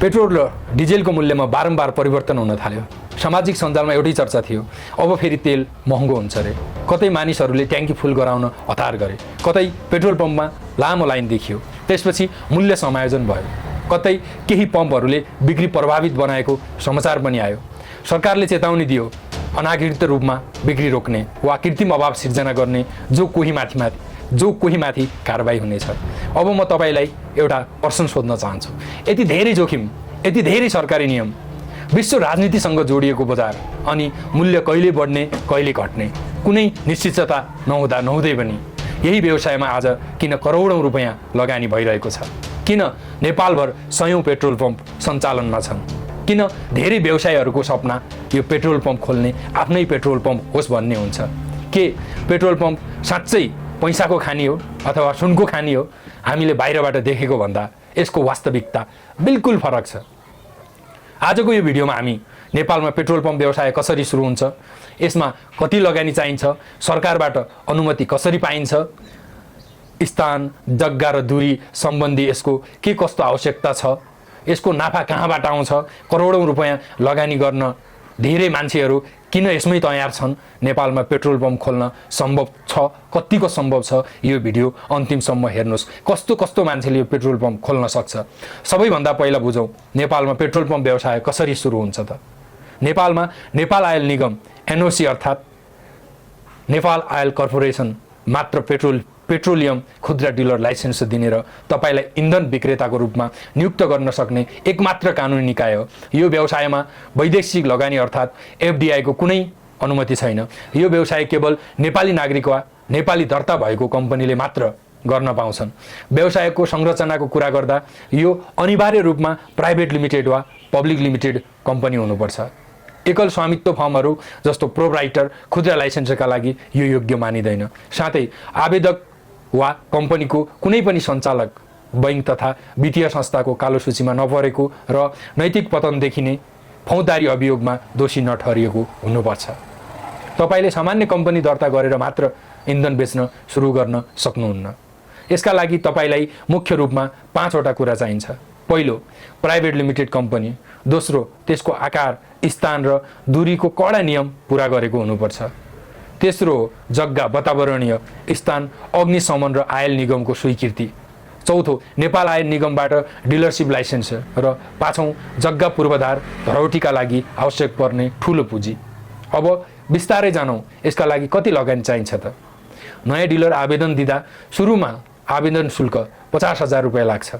Petrol र डिजेलको मूल्यमा बारम्बार परिवर्तन हुन थाल्यो। सामाजिक सञ्जालमा एउटै चर्चा थियो, अब फेरि तेल महँगो हुन्छ रे। कतै मानिसहरूले ट्याङ्की फुल गराउन हतार गरे, कतै पेट्रोल पम्पमा लामो लाइन देखियो। त्यसपछि मूल्य समायोजन भयो। कतै केही पम्पहरूले बिक्री प्रभावित बनाएको समाचार पनि आयो। सरकारले चेतावनी दियो, अनाकृत रूपमा बिक्री रोक्ने वा कृत्रिम अभाव सिर्जना गर्ने जो कोही माथि कारबाही हुनेछ। अब म तपाईलाई एउटा प्रश्न सोध्न चाहन्छु। यति धेरै जोखिम, यति धेरै सरकारी नियम, विश्व राजनीतिसँग जोडिएको बजार अनि मूल्य कहिले बढ्ने कहिले घट्ने कुनै निश्चितता नहुँदै पनि यही व्यवसायमा आज किन करोडौं रुपैयाँ लगानी भइरहेको छ? किन नेपालभर सयौं पेट्रोल पम्प सञ्चालनमा छन्? किन धेरै व्यवसायीहरूको सपना यो पेट्रोल पम्प खोल्ने, आफ्नै पेट्रोल पम्प होस् भन्ने हुन्छ? के पेट्रोल पम्प साँच्चै पैसाको खानी हो अथवा सुनको खानी हो? हामीले बाहिरबाट देखेको भन्दा यसको वास्तविकता बिल्कुल फरक छ। आजको यो भिडियोमा हामी नेपालमा पेट्रोल पम्प व्यवसाय कसरी सुरु हुन्छ, यसमा कति लगानी चाहिन्छ, सरकारबाट अनुमति कसरी पाइन्छ, स्थान, जग्गा र दूरी सम्बन्धी यसको के कस्तो आवश्यकता छ, यसको नाफा कहाँबाट आउँछ, करोडौं रुपैयाँ लगानी गर्न धेरै मान्छेहरू किन यसमै तयार छन्, नेपालमा पेट्रोल पम्प खोल्न सम्भव छ, कतिको सम्भव छ, यो भिडियो अन्तिमसम्म हेर्नुहोस्। कस्तो कस्तो मान्छेले यो पेट्रोल पम्प खोल्न सक्छ? सबैभन्दा पहिला बुझौँ नेपालमा पेट्रोल पम्प व्यवसाय कसरी सुरु हुन्छ त? नेपालमा नेपाल आयल निगम एनओसी अर्थात् नेपाल आयल कर्पोरेसन मात्र पेट्रोलियम खुद्रा डिलर लाइसेन्स दिने र तपाईलाई इन्धन विक्रेताको रूपमा नियुक्त गर्न सक्ने एकमात्र कानुनी निकाय हो। यो व्यवसायमा वैदेशिक लगानी अर्थात् एफडीआई को कुनै अनुमति छैन। यो व्यवसाय केवल नेपाली नागरिक वा नेपाली दर्ता भएको कम्पनीले मात्र गर्न पाउँछन्। व्यवसायको संरचनाको कुरा गर्दा यो अनिवार्य रूपमा प्राइभेट लिमिटेड वा पब्लिक लिमिटेड कम्पनी हुनुपर्छ। एकल स्वामित्व फर्महरू जस्तो प्रोप्राइटर खुद्रा लाइसेन्सका लागि यो योग्य मानिँदैन। साथै आवेदक वा कम्पनीको कुनै पनि सञ्चालक बैंक तथा वित्तीय संस्थाको कालो सूचीमा नपरेको र नैतिक पतन देखिने फौजदारी अभियोगमा दोषी नठहरिएको हुनुपर्छ। तपाईले सामान्य कम्पनी दर्ता गरेर मात्र इन्धन बेच्न सुरु गर्न सक्नुहुन्न। यसका लागि तपाईलाई मुख्य रूपमा 5 वटा कुरा चाहिन्छ। पहिलो, प्राइभेट लिमिटेड कम्पनी। दोस्रो, त्यसको आकार, स्थान र दूरीको कडा नियम पूरा गरेको हुनुपर्छ। तेस्रो, जग्गा, वातावरणीय स्थान, अग्निशमन र आयल निगमको स्वीकृति। चौथो, नेपाल आयल निगमबाट डिलरसिप लाइसेन्स र पाँचौं, जग्गा पूर्वाधार धरौटीका लागि आवश्यक पर्ने ठूलो पुँजी। अब बिस्तारै जानौं यसका लागि कति लगानी चाहिन्छ त? नयाँ डिलर आवेदन दिँदा सुरुमा आवेदन शुल्क 50,000 रुपैयाँ लाग्छ।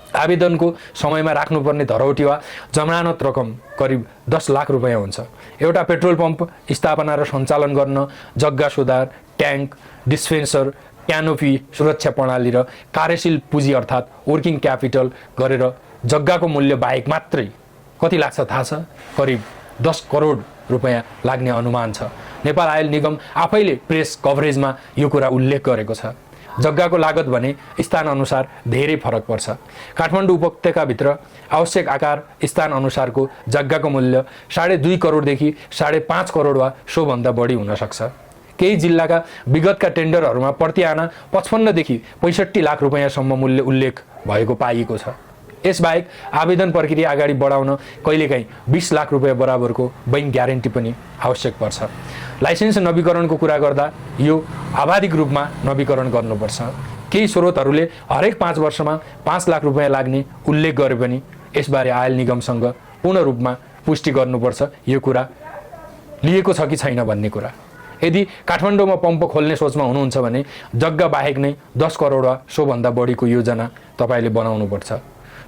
आवेदनको समयमा राख्नुपर्ने धरौटी वा जमानत रकम करिब 10 लाख रुपैयाँ हुन्छ। एउटा पेट्रोल पम्प स्थापना र सञ्चालन गर्न जग्गा सुधार, ट्याङ्क, डिस्पेन्सर, क्यानोपी, सुरक्षा प्रणाली र कार्यशील पुँजी अर्थात् वर्किङ क्यापिटल गरेर जग्गाको मूल्य बाहेक मात्रै कति लाग्छ थाहा छ? करिब 10 करोड रुपैयाँ लाग्ने अनुमान छ। नेपाल आयल निगम आफैले प्रेस कभरेजमा यो कुरा उल्लेख गरेको छ। जग्गाको लागत भने स्थान अनुसार धेरै फरक पर्छ। काठमाडौँ उपत्यकाभित्र आवश्यक आकार स्थान अनुसारको जग्गाको मूल्य 2.5 करोडदेखि 5.5 करोड वा सोभन्दा बढी हुन सक्छ। केही जिल्लाका विगतका टेन्डरहरूमा प्रति आना 55 देखि 65 लाख रुपैयाँसम्म मूल्य उल्लेख भएको पाइएको छ। यसबाहेक आवेदन प्रक्रिया अगाडि बढाउन कहिलेकाहीँ 20 लाख रुपैयाँ बराबरको बैंक ग्यारेन्टी पनि आवश्यक पर्छ। लाइसेन्स नवीकरणको कुरा गर्दा यो आवधिक रूपमा नवीकरण गर्नुपर्छ। केही स्रोतहरूले हरेक 5 वर्षमा 5 लाख रुपैयाँ लाग्ने उल्लेख गरे पनि यसबारे आयल निगमसँग पूर्ण रूपमा पुष्टि गर्नुपर्छ यो कुरा लिएको छ कि छैन भन्ने कुरा। यदि काठमाडौँमा पम्प खोल्ने सोचमा हुनुहुन्छ भने जग्गा बाहेक नै 10 करोड वा सोभन्दा बढीको योजना तपाईले बनाउनुपर्छ।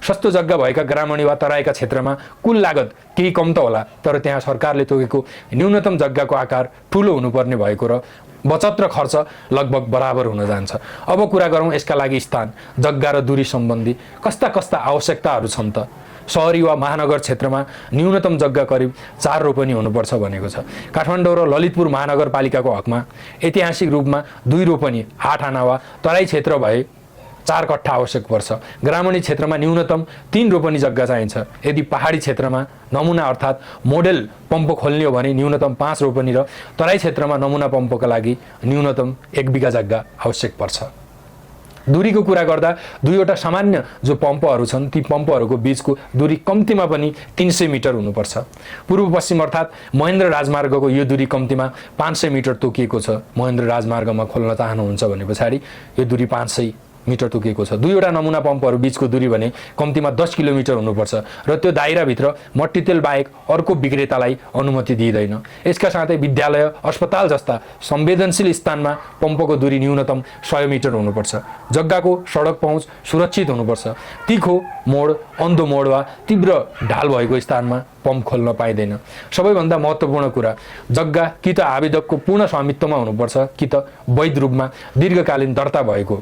सस्तो जग्गा भएका ग्रामीण वा तराईका क्षेत्रमा कुल लागत केही कम त होला, तर त्यहाँ सरकारले तोकेको न्यूनतम जग्गाको आकार ठूलो हुनुपर्ने भएको र बचत र खर्च लगभग बराबर हुन जान्छ। अब कुरा गरौँ यसका लागि स्थान, जग्गा र दूरी सम्बन्धी कस्ता कस्ता आवश्यकताहरू छन् त? शहरी वा महानगर क्षेत्रमा न्यूनतम जग्गा करिब 4 रोपनी हुनुपर्छ भनेको छ। काठमाडौँ र ललितपुर महानगरपालिकाको हकमा ऐतिहासिक रूपमा 2 रोपनी 8 आना वा तराई क्षेत्र भए 4 कट्ठा आवश्यक पर्छ। ग्रामीण क्षेत्रमा न्यूनतम 3 रोपनी जग्गा चाहिन्छ। यदि पहाडी क्षेत्रमा नमुना अर्थात् मोडेल पम्प खोल्ने हो भने न्यूनतम 5 रोपनी र तराई क्षेत्रमा नमुना पम्पका लागि न्यूनतम 1 बिघा जग्गा आवश्यक पर्छ। दूरीको कुरा गर्दा दुईवटा सामान्य जो पम्पहरू छन् ती पम्पहरूको बीचको दूरी कम्तीमा पनि 300 मिटर हुनुपर्छ। पूर्व पश्चिम अर्थात् महेन्द्र राजमार्गको यो दूरी कम्तीमा 500 मिटर तोकिएको छ। महेन्द्र राजमार्गमा खोल्न चाहनुहुन्छ भने पछाडि यो दूरी 500 मिटर तोकिएको छ। दुईवटा नमुना पम्पहरू बीचको दूरी भने कम्तीमा 10 किलोमिटर हुनुपर्छ र त्यो दायराभित्र मट्टीतेल बाहेक अर्को विक्रेतालाई अनुमति दिइँदैन। यसका साथै विद्यालय, अस्पताल जस्ता संवेदनशील स्थानमा पम्पको दूरी न्यूनतम 100 मिटर हुनुपर्छ। जग्गाको सडक पहुँच सुरक्षित हुनुपर्छ। तीखो मोड, अन्धो मोड वा तीव्र ढाल भएको स्थानमा पम्प खोल्न पाइँदैन। सबैभन्दा महत्त्वपूर्ण कुरा, जग्गा कि त आवेदकको पूर्ण स्वामित्वमा हुनुपर्छ कि त वैध रूपमा दीर्घकालीन दर्ता भएको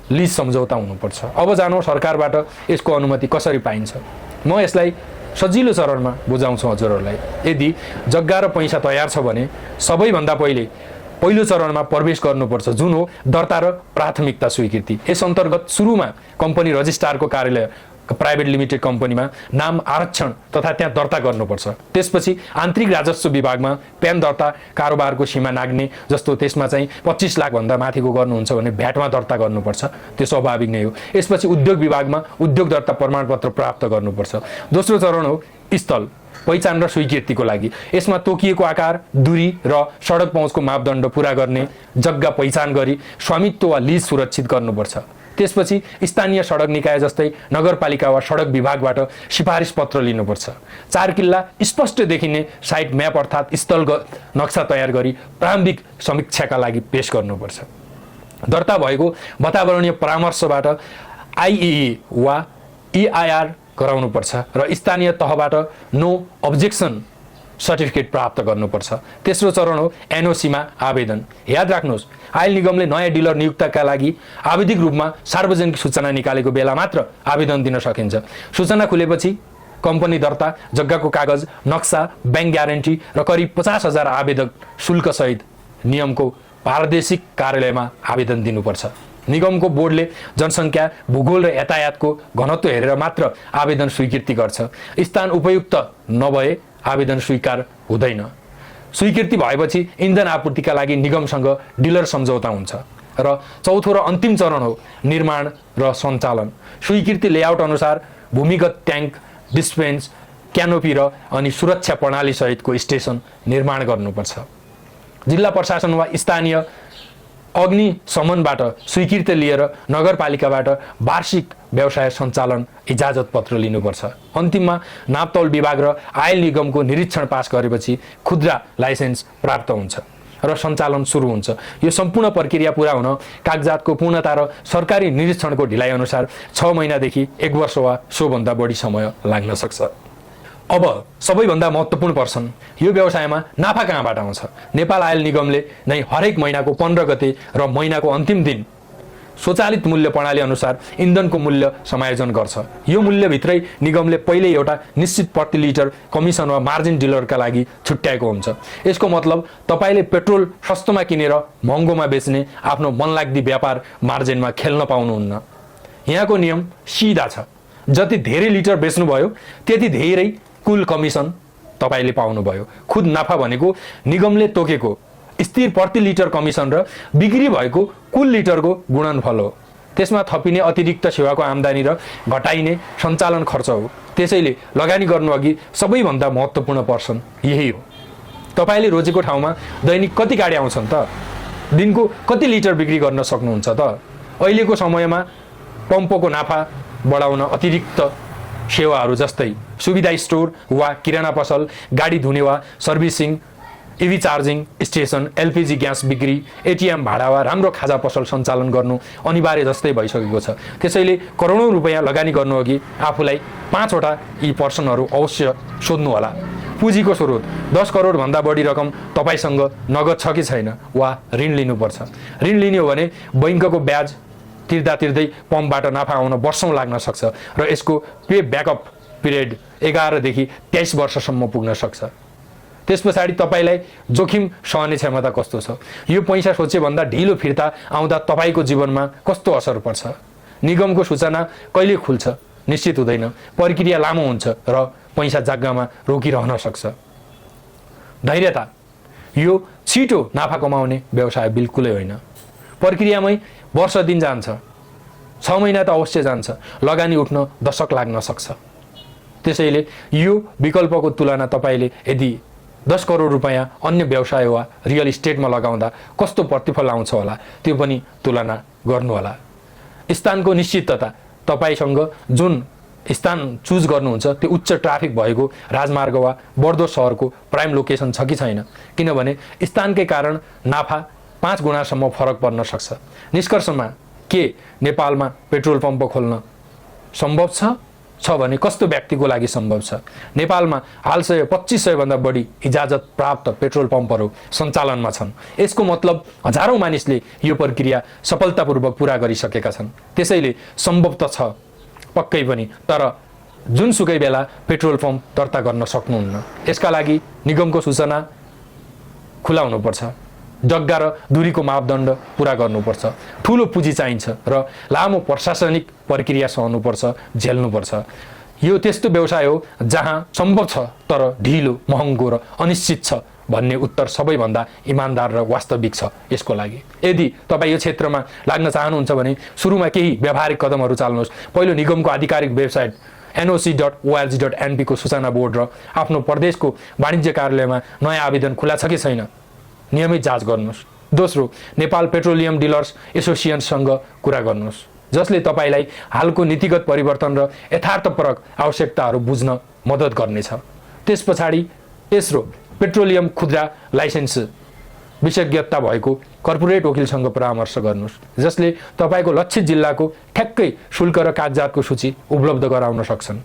लिज सम्झौता हुनुपर्छ। अब जानु सरकारबाट यसको अनुमति कसरी पाइन्छ। म यसलाई सजिलो चरणमा बुझाउँछु हजुरहरूलाई। यदि जग्गा र पैसा तयार छ भने सबैभन्दा पहिलो चरणमा प्रवेश गर्नुपर्छ, जुन हो दर्ता र प्राथमिकता स्वीकृति। यस अन्तर्गत सुरुमा कम्पनी रजिस्ट्रारको कार्यालय प्राइभेट लिमिटेड कम्पनीमा नाम आरक्षण तथा त्यहाँ दर्ता गर्नुपर्छ। त्यसपछि आन्तरिक राजस्व विभागमा प्यान दर्ता कारोबारको सीमा नाग्ने जस्तो त्यसमा चाहिँ 25 लाख भन्दा माथिको गर्नुहुन्छ भने भ्याटमा दर्ता गर्नुपर्छ, त्यो स्वाभाविक नै हो। यसपछि उद्योग विभागमा उद्योग दर्ता प्रमाणपत्र प्राप्त गर्नुपर्छ। दोस्रो चरण हो स्थल पहिचान र स्वीकृतिको लागि। यसमा तोकिएको आकार, दूरी र सडक पहुँचको मापदण्ड पूरा गर्ने जग्गा पहिचान गरी स्वामित्व वा लिज सुरक्षित गर्नुपर्छ। त्यसपछि स्थानीय सडक निकाय जस्तै नगरपालिका वा सडक विभागबाट सिफारिस पत्र लिनुपर्छ। 4 किल्ला स्पष्ट देखिने साइट म्याप अर्थात् स्थलगत नक्सा तयार गरी प्रारम्भिक समीक्षाका लागि पेश गर्नुपर्छ। दर्ता भएको वातावरणीय परामर्शबाट आइइई वा इआइआर गराउनुपर्छ र स्थानीय तहबाट नो अब्जेक्सन सर्टिफिकेट प्राप्त गर्नुपर्छ। तेस्रो चरण हो एनओसीमा आवेदन। याद राख्नुहोस्, आयल निगमले नयाँ डिलर नियुक्तका लागि आवधिक रूपमा सार्वजनिक सूचना निकालेको बेला मात्र आवेदन दिन सकिन्छ। सूचना खुलेपछि कम्पनी दर्ता, जग्गाको कागज, नक्सा, ब्याङ्क ग्यारेन्टी र करिब 50,000 आवेदक शुल्कसहित निगमको प्रादेशिक कार्यालयमा आवेदन दिनुपर्छ। निगमको बोर्डले जनसङ्ख्या, भूगोल र यातायातको घनत्व हेरेर मात्र आवेदन स्वीकृति गर्छ। स्थान उपयुक्त नभए आवेदन स्वीकार हुँदैन। स्वीकृति भएपछि इन्धन आपूर्तिका लागि निगमसँग डिलर सम्झौता हुन्छ। र चौथो र अन्तिम चरण हो निर्माण र सञ्चालन। स्वीकृति लेआउट अनुसार भूमिगत ट्याङ्क, डिस्पेन्स, क्यानोपी र अनि सुरक्षा प्रणाली सहितको स्टेसन निर्माण गर्नुपर्छ। जिल्ला प्रशासन वा स्थानीय अग्निशमनबाट स्वीकृति लिएर नगरपालिकाबाट वार्षिक व्यवसाय सञ्चालन इजाजत पत्र लिनुपर्छ। अन्तिममा नापतौल विभाग र आयल निगमको निरीक्षण पास गरेपछि खुद्रा लाइसेन्स प्राप्त हुन्छ र सञ्चालन सुरु हुन्छ। यो सम्पूर्ण प्रक्रिया पूरा हुन कागजातको पूर्णता र सरकारी निरीक्षणको ढिलाइ अनुसार 6 महिनादेखि 1 वर्ष वा सोभन्दा बढी समय लाग्न सक्छ। अब सबैभन्दा महत्त्वपूर्ण पर्छन्, यो व्यवसायमा नाफा कहाँबाट आउँछ। नेपाल आयल निगमले नै हरेक महिनाको 15 गते र महिनाको अन्तिम दिन स्वचालित मूल्य प्रणाली अनुसार इन्धनको मूल्य समायोजन गर्छ। यो मूल्यभित्रै निगमले पहिले एउटा निश्चित प्रति लिटर कमिसन वा मार्जिन डिलरका लागि छुट्याएको हुन्छ। यसको मतलब तपाईँले पेट्रोल सस्तोमा किनेर महँगोमा बेच्ने आफ्नो मनलाग्दी व्यापार मार्जिनमा खेल्न पाउनुहुन्न। यहाँको नियम सिधा छ, जति धेरै लिटर बेच्नुभयो त्यति धेरै कुल कमिसन तपाईँले पाउनुभयो। खुद नाफा भनेको निगमले तोकेको स्थिर प्रति लिटर कमिसन र बिक्री भएको कुल लिटरको गुणनफल हो। त्यसमा थपिने अतिरिक्त सेवाको आम्दानी र घटाइने सञ्चालन खर्च हो। त्यसैले लगानी गर्नुअघि सबैभन्दा महत्त्वपूर्ण पर्सन यही हो। तपाईँले रोजेको ठाउँमा दैनिक कति गाडी आउँछन् त? दिनको कति लिटर बिक्री गर्न सक्नुहुन्छ त? अहिलेको समयमा पम्पको नाफा बढाउन अतिरिक्त सेवाहरू जस्तै सुविधा स्टोर वा किराना पसल, गाडी धुने वा servicing, इभी charging station, LPG gas बिक्री, एटिएम भाडा वा राम्रो खाजा पसल सञ्चालन गर्नु अनिवार्य जस्तै भइसकेको छ। त्यसैले करोडौँ रुपियाँ लगानी गर्नुअघि आफूलाई 5 वटा यी पर्सनहरू अवश्य सोध्नुहोला। पुँजीको स्रोत 10 करोडभन्दा बढी रकम तपाईँसँग नगद छ कि छैन, वा ऋण लिनुपर्छ। ऋण लिने हो भने बैङ्कको ब्याज तिर्दा तिर्दै पम्पबाट नाफा आउन वर्षौँ लाग्न सक्छ र यसको पे ब्याकअप पिरियड 11 देखि 23 वर्षसम्म पुग्न सक्छ। त्यस पछाडि तपाईँलाई जोखिम सहने क्षमता कस्तो छ, यो पैसा सोचे भन्दा ढिलो फिर्ता आउँदा तपाईँको जीवनमा कस्तो असर पर्छ। निगमको सूचना कहिले खुल्छ निश्चित हुँदैन, प्रक्रिया लामो हुन्छ र पैसा जग्गामा रोकिरहन सक्छ। धैर्यता, यो छिटो नाफा कमाउने व्यवसाय बिल्कुलै होइन। प्रक्रियामै वर्ष दिन जान्छ, 6 महिना त अवश्य जान्छ, लगानी उठ्न दशक लाग्न सक्छ। त्यसैले यो विकल्पको तुलना तपाईँले यदि 10 करोड रुपैयाँ अन्य व्यवसाय वा रियल इस्टेटमा लगाउँदा कस्तो प्रतिफल आउँछ होला त्यो पनि तुलना गर्नुहोला। स्थानको निश्चितता, तपाईँसँग जुन स्थान चुज गर्नुहुन्छ त्यो उच्च ट्राफिक भएको राजमार्ग वा बढ्दो सहरको प्राइम लोकेसन छ कि छैन, किनभने स्थानकै कारण नाफा 5 गुणासम्म फरक पर्न सक्छ। निष्कर्षमा के नेपालमा पेट्रोल पम्प खोल्न सम्भव छ भने कस्तो व्यक्तिको लागि सम्भव छ? नेपालमा हालसम्म 2500 भन्दा बढी इजाजत प्राप्त पेट्रोल पम्पहरू सञ्चालनमा छन्। यसको मतलब हजारौं मानिसले यो प्रक्रिया सफलतापूर्वक पूरा गरिसकेका छन्। त्यसैले सम्भव त छ पक्कै पनि, तर जुनसुकै बेला पेट्रोल पम्प दर्ता गर्न सक्नुहुन्न। यसका लागि निगमको सूचना खुला हुनुपर्छ, जग्गा र दूरीको मापदण्ड पूरा गर्नुपर्छ, ठुलो पुँजी चाहिन्छ र लामो प्रशासनिक प्रक्रिया सहनुपर्छ, झेल्नुपर्छ। यो त्यस्तो व्यवसाय हो जहाँ सम्भव छ तर ढिलो, महँगो र अनिश्चित छ भन्ने उत्तर सबैभन्दा इमान्दार र वास्तविक छ। यसको लागि यदि तपाईँ यो क्षेत्रमा लाग्न चाहनुहुन्छ भने सुरुमा केही व्यावहारिक कदमहरू चाल्नुहोस्। पहिलो, निगमको आधिकारिक वेबसाइट noc.org.np को सूचना बोर्ड र आफ्नो प्रदेशको वाणिज्य कार्यालयमा नयाँ आवेदन खुला छ कि छैन नियमित जाँच गर्नुहोस्। दोस्रो, नेपाल पेट्रोलियम डिलर्स एसोसिएसनसँग कुरा गर्नुहोस्, जसले तपाईँलाई हालको नीतिगत परिवर्तन र यथार्थपरक आवश्यकताहरू बुझ्न मद्दत गर्नेछ। त्यस पछाडि तेस्रो, पेट्रोलियम खुद्रा लाइसेन्स विशेषज्ञता भएको कर्पोरेट वकिलसँग परामर्श गर्नुहोस्, जसले तपाईँको लक्षित जिल्लाको ठ्याक्कै शुल्क र कागजातको सूची उपलब्ध गराउन सक्छन्।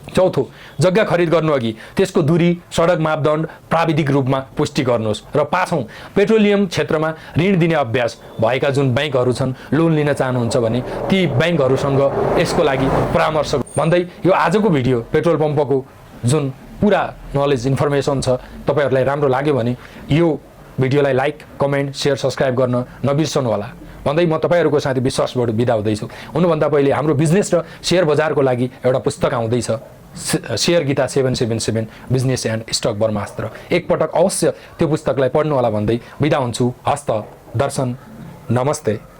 चौथो, जग्गा खरिद गर्नुअघि त्यसको दूरी, सडक मापदण्ड प्राविधिक रूपमा पुष्टि गर्नुहोस्। र पाँचौं, पेट्रोलियम क्षेत्रमा ऋण दिने अभ्यास भएका जुन ब्याङ्कहरू छन्, लोन लिन चाहनुहुन्छ भने ती ब्याङ्कहरूसँग यसको लागि परामर्श भन्दै यो आजको भिडियो पेट्रोल पम्पको जुन पुरा नलेज इन्फर्मेसन छ तपाईँहरूलाई राम्रो लाग्यो भने यो भिडियोलाई लाइक, कमेन्ट, सेयर, सब्सक्राइब गर्न नबिर्सनु होला भन्दै म तपाईँहरूको साथी विश्वासबाट बिदा हुँदैछु। हुनुभन्दा पहिले हाम्रो बिजनेस र शेयर बजारको लागि एउटा पुस्तक आउँदैछ, share Gita 777 business and stock Brahmastra. एकपटक अवश्य त्यो पुस्तकलाई पढ्नु होला भन्दै बिदा हुन्छु। हस्त दर्शन, नमस्ते।